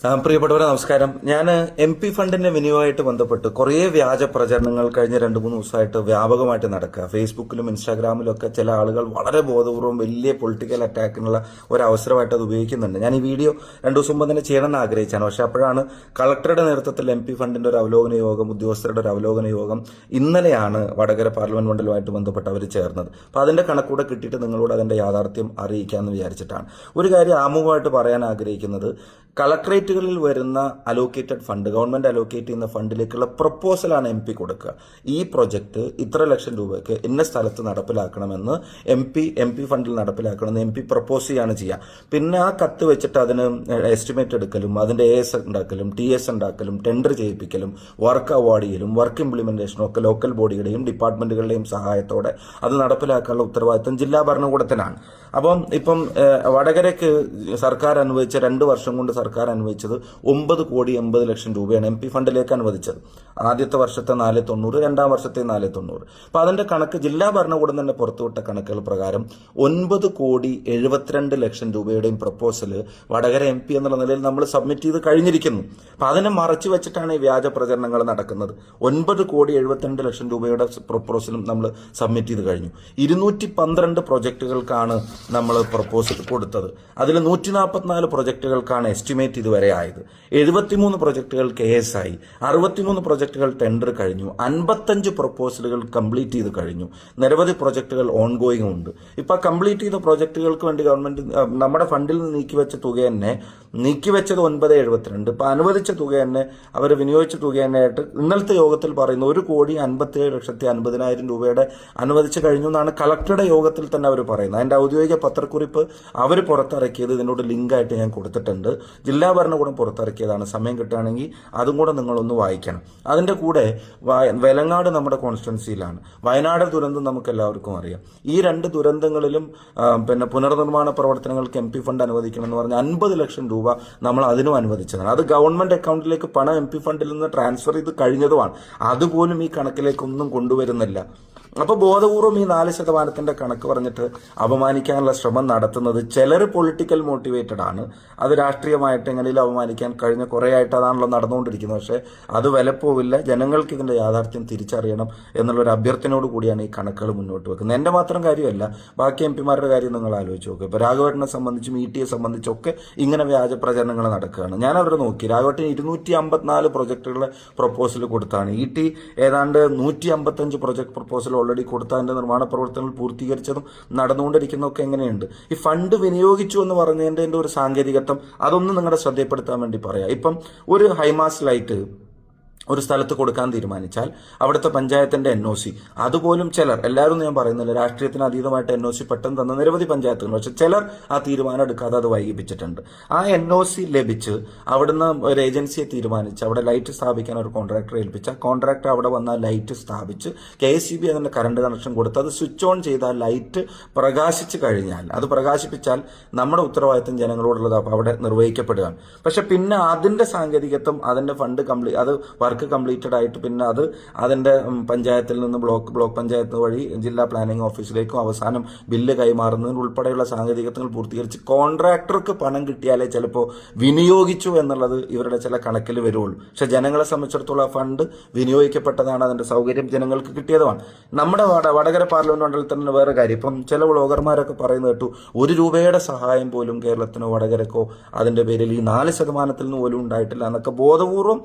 പ്രിയപ്പെട്ടവരെ നമസ്കാരം. ഞാൻ MP ഫണ്ടിന്റെ വിനിയോഗമായിട്ട് ബന്ധപ്പെട്ട് കുറേ വ്യാജ പ്രചരണങ്ങൾ കഴിഞ്ഞ 2-3 ദിവസമായിട്ട് വ്യാപകമായിട്ട് നടക്കുക. ഫേസ്ബുക്കിലും ഇൻസ്റ്റാഗ്രാമിലും ഒക്കെ ചില ആളുകൾ വളരെ ബോധപൂർവ്വം വലിയ പൊളിറ്റിക്കൽ അറ്റാക്കിനുള്ള ഒരു അവസരമായിട്ട് അത് ഉപയോഗിക്കുന്നുണ്ട്. ഞാൻ ഈ വീഡിയോ 2 ദിവസം മുമ്പ് തന്നെ ചെയ്യണമെന്ന് ആഗ്രഹിച്ചാണ്. പക്ഷെ അപ്പോഴാണ് കളക്ടറുടെ നേതൃത്വത്തിൽ MP ഫണ്ടിന്റെ ഒരു അവലോകന യോഗം, ഉദ്യോഗസ്ഥരുടെ ഒരു അവലോകന യോഗം ഇന്നലെയാണ് വടകര പാർലമെന്റ് മണ്ഡലവുമായിട്ട് ബന്ധപ്പെട്ട് അവർ ചേർന്നത്. അപ്പോൾ അതിന്റെ കണക്കൂടെ കിട്ടിയിട്ട് നിങ്ങളോട് അതിന്റെ യാഥാർത്ഥ്യം അറിയിക്കാമെന്ന് വിചാരിച്ചിട്ടാണ്. ഒരു കാര്യം ആമുഖമായിട്ട് പറയാൻ ആഗ്രഹിക്കുന്നത്, കളക്ടറേറ്റുകളിൽ വരുന്ന അലോക്കേറ്റഡ് ഫണ്ട്, ഗവൺമെന്റ് അലോക്കേറ്റ് ചെയ്യുന്ന ഫണ്ടിലേക്കുള്ള പ്രപ്പോസലാണ് MP കൊടുക്കുക. ഈ പ്രൊജക്ട് ഇത്ര ലക്ഷം രൂപയ്ക്ക് ഇന്ന സ്ഥലത്ത് നടപ്പിലാക്കണമെന്ന് MP ഫണ്ടിൽ നടപ്പിലാക്കണമെന്ന് MP പ്രപ്പോസ് ചെയ്യാണ് ചെയ്യുക. പിന്നെ ആ കത്ത് വെച്ചിട്ട് അതിന് എസ്റ്റിമേറ്റ് എടുക്കലും അതിന്റെ AS ഉണ്ടാക്കലും TS ഉണ്ടാക്കലും ടെൻഡർ ചെയ്യിപ്പിക്കലും വർക്ക് അവാർഡ് ചെയ്യലും വർക്ക് ഇംപ്ലിമെന്റേഷനും ഒക്കെ ലോക്കൽ ബോഡിയുടെയും ഡിപ്പാർട്ട്മെന്റുകളുടെയും സഹായത്തോടെ അത് നടപ്പിലാക്കാനുള്ള ഉത്തരവാദിത്തം ജില്ലാ ഭരണകൂടത്തിനാണ്. അപ്പം ഇപ്പം വടകരയ്ക്ക് സർക്കാർ അനുവദിച്ച 2 വർഷം കൊണ്ട് സർക്കാർ അനുവദിച്ചത് 9,80,00,000 രൂപയാണ് MP ഫണ്ടിലേക്ക് അനുവദിച്ചത്. ആദ്യത്തെ വർഷത്തെ 490, രണ്ടാം വർഷത്തെ 490. അപ്പൊ അതിന്റെ കണക്ക് ജില്ലാ ഭരണകൂടം തന്നെ പുറത്തുവിട്ട കണക്കുകൾ പ്രകാരം 9,72,00,000 രൂപയുടെയും പ്രപ്പോസല് വടകര MP എന്നുള്ള നിലയിൽ നമ്മൾ സബ്മിറ്റ് ചെയ്ത് കഴിഞ്ഞിരിക്കുന്നു. അപ്പൊ അതിനെ മറച്ചു വെച്ചിട്ടാണ് ഈ വ്യാജ പ്രചരണങ്ങൾ നടക്കുന്നത്. 9,72,00,000 രൂപയുടെ പ്രപ്പോസലും നമ്മൾ സബ്മിറ്റ് ചെയ്ത് കഴിഞ്ഞു. 212 പ്രൊജക്ടുകൾക്കാണ് നമ്മൾ പ്രപ്പോസൽ കൊടുത്തത്. അതിൽ 144 പ്രൊജക്ടുകൾക്കാണ് എസ്റ്റിമേറ്റ് ഇതുവരെ ആയത്. 73 പ്രൊജക്ടുകൾ KS ആയി. 63 പ്രൊജക്ടുകൾ ടെൻഡർ കഴിഞ്ഞു. 55 പ്രപ്പോസലുകൾ കംപ്ലീറ്റ് ചെയ്ത് കഴിഞ്ഞു. നിരവധി പ്രൊജക്ടുകൾ ഓൺഗോയിങ് ഉണ്ട്. ഇപ്പൊ കംപ്ലീറ്റ് ചെയ്ത പ്രൊജക്ടുകൾക്ക് വേണ്ടി ഗവൺമെന്റ് നമ്മുടെ ഫണ്ടിൽ നിന്ന് നീക്കിവെച്ച തുക തന്നെ, നീക്കിവെച്ചത് 9,72. ഇപ്പൊ അനുവദിച്ച തുക തന്നെ, അവർ വിനിയോഗിച്ച തുക തന്നെ ആയിട്ട് ഇന്നലത്തെ യോഗത്തിൽ പറയുന്നു 1,57,50,000 രൂപയുടെ അനുവദിച്ചു കഴിഞ്ഞു എന്നാണ് കളക്ടറുടെ യോഗത്തിൽ തന്നെ അവർ പറയുന്നത്. അതിന്റെ ഔദ്യോഗിക പത്രക്കുറിപ്പ് അവർ പുറത്തിറക്കിയത് ഇതിനോട് ലിങ്കായിട്ട് ഞാൻ കൊടുത്തിട്ടുണ്ട്. ജില്ലാ ഭരണകൂടം പുറത്തിറക്കിയതാണ്. സമയം കിട്ടുകയാണെങ്കിൽ അതും കൂടെ നിങ്ങളൊന്ന് വായിക്കണം. അതിന്റെ കൂടെ വെലങ്ങാട് നമ്മുടെ കോൺസ്റ്റിറ്റ്യുവൻസിയിലാണ്. വയനാട് ദുരന്തം നമുക്ക് എല്ലാവർക്കും അറിയാം. ഈ 2 ദുരന്തങ്ങളിലും പിന്നെ പുനർനിർമ്മാണ പ്രവർത്തനങ്ങൾക്ക് MP ഫണ്ട് അനുവദിക്കണം എന്ന് പറഞ്ഞാൽ 50 ലക്ഷം രൂപ നമ്മൾ അതിനും അനുവദിച്ചതാണ്. അത് ഗവൺമെന്റ് അക്കൗണ്ടിലേക്ക് പണം MP ഫണ്ടിൽ നിന്ന് ട്രാൻസ്ഫർ ചെയ്ത് കഴിഞ്ഞതുമാണ്. അതുപോലും ഈ കണക്കിലേക്കൊന്നും കൊണ്ടുവരുന്നില്ല. അപ്പൊ ബോധപൂർവം ഈ 4% കണക്ക് പറഞ്ഞിട്ട് അപമാനിക്കാനുള്ള ശ്രമം നടത്തുന്നത് ചിലർ പൊളിറ്റിക്കൽ മോട്ടിവേറ്റഡ് ആണ്. അത് രാഷ്ട്രീയമായിട്ട് എങ്ങനെയും അപമാനിക്കാൻ കഴിഞ്ഞ കുറെ ആയിട്ട് അതാണല്ലോ നടന്നുകൊണ്ടിരിക്കുന്നത്. പക്ഷെ അത് വിലപ്പോവില്ല. ജനങ്ങൾക്ക് ഇതിന്റെ യാഥാർത്ഥ്യം തിരിച്ചറിയണം എന്നുള്ളൊരു അഭ്യർത്ഥനയോട് കൂടിയാണ് ഈ കണക്കുകൾ മുന്നോട്ട് വെക്കുന്നത്. എന്റെ മാത്രം കാര്യമല്ല, ബാക്കി MPമാരുടെ കാര്യം നിങ്ങൾ ആലോചിച്ച് നോക്കുക. ഇപ്പൊ രാഘവേട്ടനെ സംബന്ധിച്ചും ETയെ സംബന്ധിച്ചൊക്കെ ഇങ്ങനെ വ്യാജ പ്രചരണങ്ങൾ നടക്കുകയാണ്. ഞാൻ അവരെ നോക്കി. രാഘവേട്ടന് 254 പ്രൊജക്ടുകളുടെ പ്രൊപ്പോസൽ കൊടുത്താണ്. ET ഏതാണ്ട് 155 പ്രൊജക്ട് പ്രൊപ്പോസൽ ഓൾറെഡി കൊടുത്ത അതിന്റെ നിർമ്മാണ പ്രവർത്തനങ്ങൾ പൂർത്തീകരിച്ചതും നടന്നുകൊണ്ടിരിക്കുന്നതൊക്കെ എങ്ങനെയുണ്ട്. ഈ ഫണ്ട് വിനിയോഗിച്ചു എന്ന് പറഞ്ഞതിന്റെ ഒരു സാങ്കേതികത്വം അതൊന്നും നിങ്ങളുടെ ശ്രദ്ധപ്പെടുത്താൻ വേണ്ടി പറയാം. ഇപ്പം ഒരു ഹൈമാസ് ലൈറ്റ് ഒരു സ്ഥലത്ത് കൊടുക്കാൻ തീരുമാനിച്ചാൽ അവിടുത്തെ പഞ്ചായത്തിന്റെ NOC, അതുപോലും ചിലർ, എല്ലാവരും ഞാൻ പറയുന്നില്ല, രാഷ്ട്രീയത്തിന് അതീതമായിട്ട് NOC പെട്ടെന്ന് തന്ന നിരവധി പഞ്ചായത്തുകൾ, പക്ഷെ ചിലർ ആ തീരുമാനം എടുക്കാതെ അത് വൈകിപ്പിച്ചിട്ടുണ്ട്. ആ NOC ലഭിച്ച് അവിടുന്ന് ഒരു ഏജൻസിയെ തീരുമാനിച്ച് അവിടെ ലൈറ്റ് സ്ഥാപിക്കാൻ ഒരു കോൺട്രാക്ടറെ ഏൽപ്പിച്ച കോൺട്രാക്ടർ അവിടെ വന്ന ലൈറ്റ് സ്ഥാപിച്ച് KSEB അതിന്റെ കറണ്ട് കണക്ഷൻ കൊടുത്ത് അത് സ്വിച്ച് ഓൺ ചെയ്താൽ ലൈറ്റ് പ്രകാശിച്ചു കഴിഞ്ഞാൽ, അത് പ്രകാശിപ്പിച്ചാൽ നമ്മുടെ ഉത്തരവാദിത്തം ജനങ്ങളോടുള്ളത് അവിടെ നിർവഹിക്കപ്പെടുകയാണ്. പക്ഷെ പിന്നെ അതിന്റെ സാങ്കേതികത്വം, അതിന്റെ ഫണ്ട് അത് വർക്ക് കംപ്ലീറ്റഡ് ആയിട്ട് പിന്നെ അത് അതിന്റെ പഞ്ചായത്തിൽ നിന്ന് ബ്ലോക്ക് പഞ്ചായത്ത് വഴി ജില്ലാ പ്ലാനിംഗ് ഓഫീസിലേക്കും അവസാനം ബില്ല് കൈമാറുന്നതിന് ഉൾപ്പെടെയുള്ള സാങ്കേതികത്വങ്ങൾ പൂർത്തീകരിച്ച് കോൺട്രാക്ടർക്ക് പണം കിട്ടിയാലേ ചിലപ്പോൾ വിനിയോഗിച്ചു എന്നുള്ളത് ഇവരുടെ ചില കണക്കിൽ വരുള്ളൂ. പക്ഷെ ജനങ്ങളെ സംബന്ധിച്ചിടത്തോളം ഫണ്ട് വിനിയോഗിക്കപ്പെട്ടതാണ്, അതിന്റെ സൗകര്യം ജനങ്ങൾക്ക് കിട്ടിയതുമാണ്. നമ്മുടെ വടകര പാർലമെന്റ് മണ്ഡലത്തിൽ തന്നെ വേറെ കാര്യം, ഇപ്പം ചില വ്ളോഗർമാരൊക്കെ പറയുന്നത് കേട്ടു 1 രൂപയുടെ സഹായം പോലും കേരളത്തിനോ വടകരക്കോ അതിന്റെ പേരിൽ ഈ 4% നിന്ന് പോലും ഉണ്ടായിട്ടില്ല എന്നൊക്കെ ബോധപൂർവം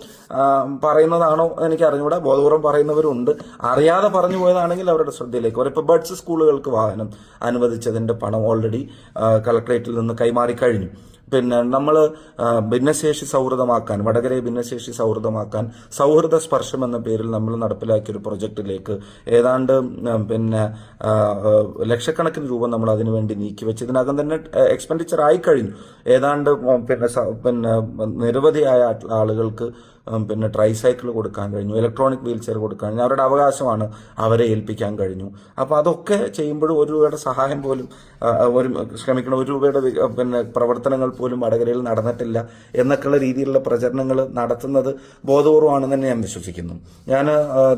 പറയുന്നതാണോ എനിക്ക് അറിഞ്ഞുകൂടാ. ബോധപൂർവ്വം പറയുന്നവരുണ്ട്. അറിയാതെ പറഞ്ഞു പോയതാണെങ്കിൽ അവരുടെ ശ്രദ്ധയിലേക്ക് വരും. ഇപ്പൊ ബഡ്സ് സ്കൂളുകൾക്ക് വാഹനം അനുവദിച്ചതിന്റെ പണം ഓൾറെഡി കളക്ടറേറ്റിൽ നിന്ന് കൈമാറി കഴിഞ്ഞു. പിന്നെ നമ്മൾ ഭിന്നശേഷി സൗഹൃദമാക്കാൻ, വടകരയെ ഭിന്നശേഷി സൗഹൃദമാക്കാൻ സൗഹൃദ സ്പർശം എന്ന പേരിൽ നമ്മൾ നടപ്പിലാക്കിയ ഒരു പ്രൊജക്ടിലേക്ക് ഏതാണ്ട് പിന്നെ ലക്ഷക്കണക്കിന് രൂപ നമ്മൾ അതിനുവേണ്ടി നീക്കിവെച്ച് ഇതിനകം തന്നെ എക്സ്പെൻഡിച്ചർ ആയി കഴിഞ്ഞു. ഏതാണ്ട് പിന്നെ നിരവധിയായ ആളുകൾക്ക് പിന്നെ ട്രൈസൈക്കിൾ കൊടുക്കാൻ കഴിഞ്ഞു, ഇലക്ട്രോണിക് വീൽ ചെയർ കൊടുക്കാൻ കഴിഞ്ഞു. അവരുടെ അവകാശമാണ്, അവരെ ഏൽപ്പിക്കാൻ കഴിഞ്ഞു. അപ്പോൾ അതൊക്കെ ചെയ്യുമ്പോഴും 1 രൂപയുടെ സഹായം പോലും ക്ഷമിക്കണം 1 രൂപയുടെ പിന്നെ പ്രവർത്തനങ്ങൾ പോലും വടകരയിൽ നടന്നിട്ടില്ല എന്നൊക്കെയുള്ള രീതിയിലുള്ള പ്രചരണങ്ങൾ നടത്തുന്നത് ബോധപൂർവമാണെന്ന് തന്നെ ഞാൻ വിശ്വസിക്കുന്നു. ഞാൻ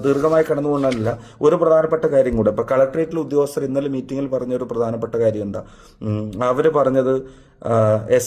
ദീർഘമായി കടന്നു പോകുന്നില്ല. ഒരു പ്രധാനപ്പെട്ട കാര്യം കൂടെ, ഇപ്പൊ കളക്ടറേറ്റിലെ ഉദ്യോഗസ്ഥർ ഇന്നലെ മീറ്റിംഗിൽ പറഞ്ഞ ഒരു പ്രധാനപ്പെട്ട കാര്യം എന്താ, അവര് പറഞ്ഞത്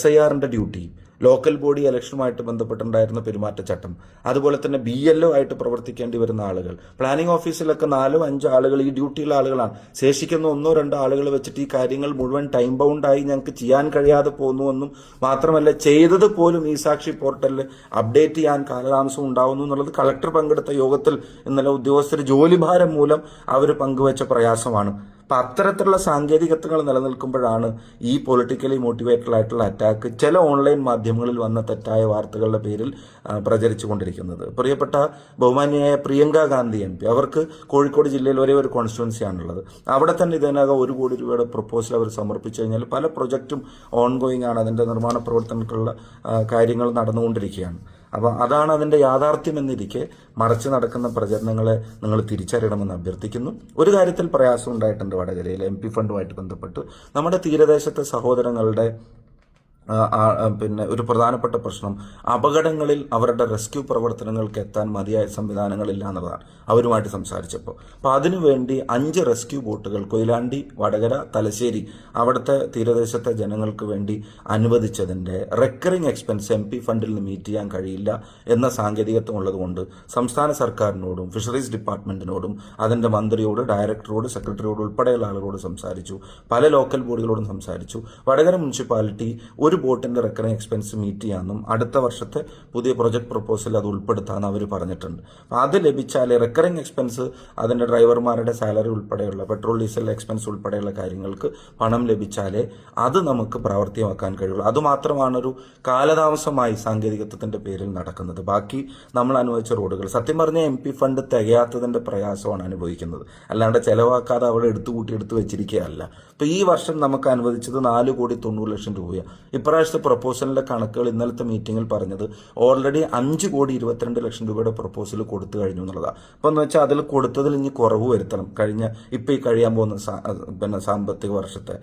SIRന്റെ ഡ്യൂട്ടി ലോക്കൽ ബോഡി ഇലക്ഷനുമായിട്ട് ബന്ധപ്പെട്ടുണ്ടായിരുന്ന പെരുമാറ്റച്ചട്ടം, അതുപോലെ തന്നെ BLO ആയിട്ട് പ്രവർത്തിക്കേണ്ടി വരുന്ന ആളുകൾ, പ്ലാനിംഗ് ഓഫീസിലൊക്കെ 4-5 ആളുകൾ ഈ ഡ്യൂട്ടിയുള്ള ആളുകളാണ്. ശേഷിക്കുന്ന 1-2 ആളുകൾ വെച്ചിട്ട് ഈ കാര്യങ്ങൾ മുഴുവൻ ടൈം ബൗണ്ടായി ഞങ്ങൾക്ക് ചെയ്യാൻ കഴിയാതെ പോകുന്നുവെന്നും മാത്രമല്ല ചെയ്തത് പോലും ഈ സാക്ഷി പോർട്ടലിൽ അപ്ഡേറ്റ് ചെയ്യാൻ കാലതാമസം ഉണ്ടാവുന്നു എന്നുള്ളത് കളക്ടർ പങ്കെടുത്ത യോഗത്തിൽ ഇന്നലെ ഉദ്യോഗസ്ഥർ ജോലിഭാരം മൂലം അവർ പങ്കുവച്ച പ്രയാസമാണ്. അപ്പം അത്തരത്തിലുള്ള സാങ്കേതികത്വങ്ങൾ നിലനിൽക്കുമ്പോഴാണ് ഈ പൊളിറ്റിക്കലി മോട്ടിവേറ്റഡ് ആയിട്ടുള്ള അറ്റാക്ക് ചില ഓൺലൈൻ മാധ്യമങ്ങളിൽ വന്ന തെറ്റായ വാർത്തകളുടെ പേരിൽ പ്രചരിച്ചു കൊണ്ടിരിക്കുന്നത്. പ്രിയപ്പെട്ട ബഹുമാന്യയായ പ്രിയങ്ക ഗാന്ധി MP, അവർക്ക് കോഴിക്കോട് ജില്ലയിൽ ഒരേ ഒരു കോൺസ്റ്റിറ്റ്യുവൻസിയാണുള്ളത്. അവിടെ തന്നെ ഇതിനകം 1 കോടി രൂപയുടെ പ്രപ്പോസൽ അവർ സമർപ്പിച്ചു കഴിഞ്ഞാൽ പല പ്രൊജക്റ്റും ഓൺഗോയിങ് ആണ്, അതിൻ്റെ നിർമ്മാണ പ്രവർത്തനത്തിലുള്ള കാര്യങ്ങൾ നടന്നുകൊണ്ടിരിക്കുകയാണ്. അപ്പോൾ അതാണ് അതിൻ്റെ യാഥാർത്ഥ്യം എന്നിരിക്കെ മറച്ചു നടക്കുന്ന പ്രചരണങ്ങളെ നിങ്ങൾ തിരിച്ചറിയണമെന്ന് അഭ്യർത്ഥിക്കുന്നു. ഒരു കാര്യത്തിൽ പ്രയാസം ഉണ്ടായിട്ടുണ്ട് വടകരയിൽ MP ഫണ്ടുമായിട്ട് ബന്ധപ്പെട്ട്. നമ്മുടെ തീരദേശത്തെ സഹോദരങ്ങളുടെ ഒരു പ്രധാനപ്പെട്ട പ്രശ്നം അപകടങ്ങളിൽ അവരുടെ റെസ്ക്യൂ പ്രവർത്തനങ്ങൾക്ക് എത്താൻ മതിയായ സംവിധാനങ്ങളില്ല എന്നുള്ളതാണ് അവരുമായിട്ട് സംസാരിച്ചപ്പോൾ. അപ്പോൾ അതിനുവേണ്ടി 5 റെസ്ക്യൂ ബോട്ടുകൾ കൊയിലാണ്ടി, വടകര, തലശ്ശേരി അവിടുത്തെ തീരദേശത്തെ ജനങ്ങൾക്ക് വേണ്ടി അനുവദിച്ചതിൻ്റെ റെക്കറിംഗ് എക്സ്പെൻസ് MP ഫണ്ടിൽ നിന്ന് മീറ്റ് ചെയ്യാൻ കഴിയില്ല എന്ന സാങ്കേതികത്വം ഉള്ളതുകൊണ്ട് സംസ്ഥാന സർക്കാരിനോടും ഫിഷറീസ് ഡിപ്പാർട്ട്മെന്റിനോടും അതിൻ്റെ മന്ത്രിയോട്, ഡയറക്ടറോട്, സെക്രട്ടറിയോട് ഉൾപ്പെടെയുള്ള ആളുകളോട് സംസാരിച്ചു. പല ലോക്കൽ ബോഡികളോടും സംസാരിച്ചു. വടകര മുനിസിപ്പാലിറ്റി ഒരു ബോട്ടിന്റെ റെക്കറിംഗ് എക്സ്പെൻസ് മീറ്റ് ചെയ്യാമെന്നും അടുത്ത വർഷത്തെ പുതിയ പ്രൊജക്ട് പ്രപ്പോസൽ അത് ഉൾപ്പെടുത്താമെന്ന് അവർ പറഞ്ഞിട്ടുണ്ട്. അപ്പോൾ അത് ലഭിച്ചാൽ റെക്കറിംഗ് എക്സ്പെൻസ് അതിൻ്റെ ഡ്രൈവർമാരുടെ സാലറി ഉൾപ്പെടെയുള്ള പെട്രോൾ ഡീസൽ എക്സ്പെൻസ് ഉൾപ്പെടെയുള്ള കാര്യങ്ങൾക്ക് പണം ലഭിച്ചാലേ അത് നമുക്ക് പ്രാവർത്തികമാക്കാൻ കഴിയുള്ളൂ. അതുമാത്രമാണ് ഒരു കാലതാമസമായി സാങ്കേതികത്വത്തിന്റെ പേരിൽ നടക്കുന്നത്. ബാക്കി നമ്മൾ അനുവദിച്ച റോഡുകൾ സത്യം പറഞ്ഞ MP ഫണ്ട് തികയാത്തതിന്റെ പ്രയാസമാണ് അനുഭവിക്കുന്നത്, അല്ലാണ്ട് ചെലവാക്കാതെ അവിടെ എടുത്തു വെച്ചിരിക്കുകയല്ല. അപ്പോൾ ഈ വർഷം നമുക്ക് അനുവദിച്ചത് 4,90,00,000 രൂപയാണ്. ഇപ്രാവശ്യത്തെ പ്രപ്പോസലിന്റെ കണക്കുകൾ ഇന്നലത്തെ മീറ്റിംഗിൽ പറഞ്ഞത് ഓൾറെഡി 5,22,00,000 രൂപയുടെ പ്രപ്പോസൽ കൊടുത്തു കഴിഞ്ഞു എന്നുള്ളതാണ്. അപ്പോൾ എന്ന് വെച്ചാൽ അതിൽ കൊടുത്തതിൽ ഇനി കുറവ് വരുത്തണം. ഈ കഴിയാൻ പോകുന്ന സാമ്പത്തിക വർഷത്തെ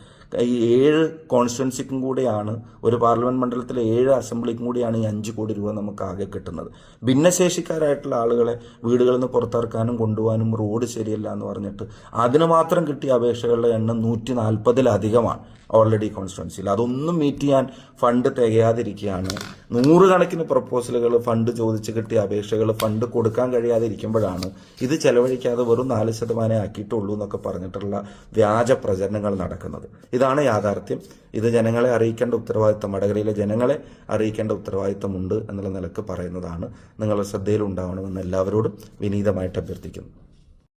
ഈ 7 കോൺസ്റ്റിറ്റ്യുവൻസിക്കും കൂടിയാണ്, ഒരു പാർലമെന്റ് മണ്ഡലത്തിലെ 7 അസംബ്ലിക്കും കൂടിയാണ് ഈ 5 കോടി രൂപ നമുക്ക് ആകെ കിട്ടുന്നത്. ഭിന്നശേഷിക്കാരായിട്ടുള്ള ആളുകളെ വീടുകളിൽ നിന്ന് പുറത്തിറക്കാനും കൊണ്ടുപോകാനും റോഡ് ശരിയല്ല എന്ന് പറഞ്ഞിട്ട് അതിന് മാത്രം കിട്ടിയ അപേക്ഷകളുടെ എണ്ണം 140-ലധികമാണ് ഓൾറെഡി കോൺസ്റ്റിറ്റ്യുവൻസിയിൽ. അതൊന്നും മീറ്റ് ചെയ്യാൻ ഫണ്ട് തികയാതിരിക്കുകയാണ്. 100 കണക്കിന് പ്രപ്പോസലുകൾ, ഫണ്ട് ചോദിച്ച് കിട്ടിയ അപേക്ഷകൾ ഫണ്ട് കൊടുക്കാൻ കഴിയാതിരിക്കുമ്പോഴാണ് ഇത് ചെലവഴിക്കാതെ വെറും 4% ആക്കിയിട്ടുള്ളൂ എന്നൊക്കെ പറഞ്ഞിട്ടുള്ള വ്യാജ പ്രചരണങ്ങൾ നടക്കുന്നത്. ഇതാണ് യാഥാർത്ഥ്യം. ഇത് ജനങ്ങളെ അറിയിക്കേണ്ട ഉത്തരവാദിത്തം, വടകരയിലെ ജനങ്ങളെ അറിയിക്കേണ്ട ഉത്തരവാദിത്തമുണ്ട് എന്നുള്ള നിലക്ക് പറയുന്നതാണ്. നിങ്ങളുടെ ശ്രദ്ധയിലുണ്ടാവണമെന്ന് എല്ലാവരോടും വിനീതമായിട്ട് അഭ്യർത്ഥിക്കുന്നു.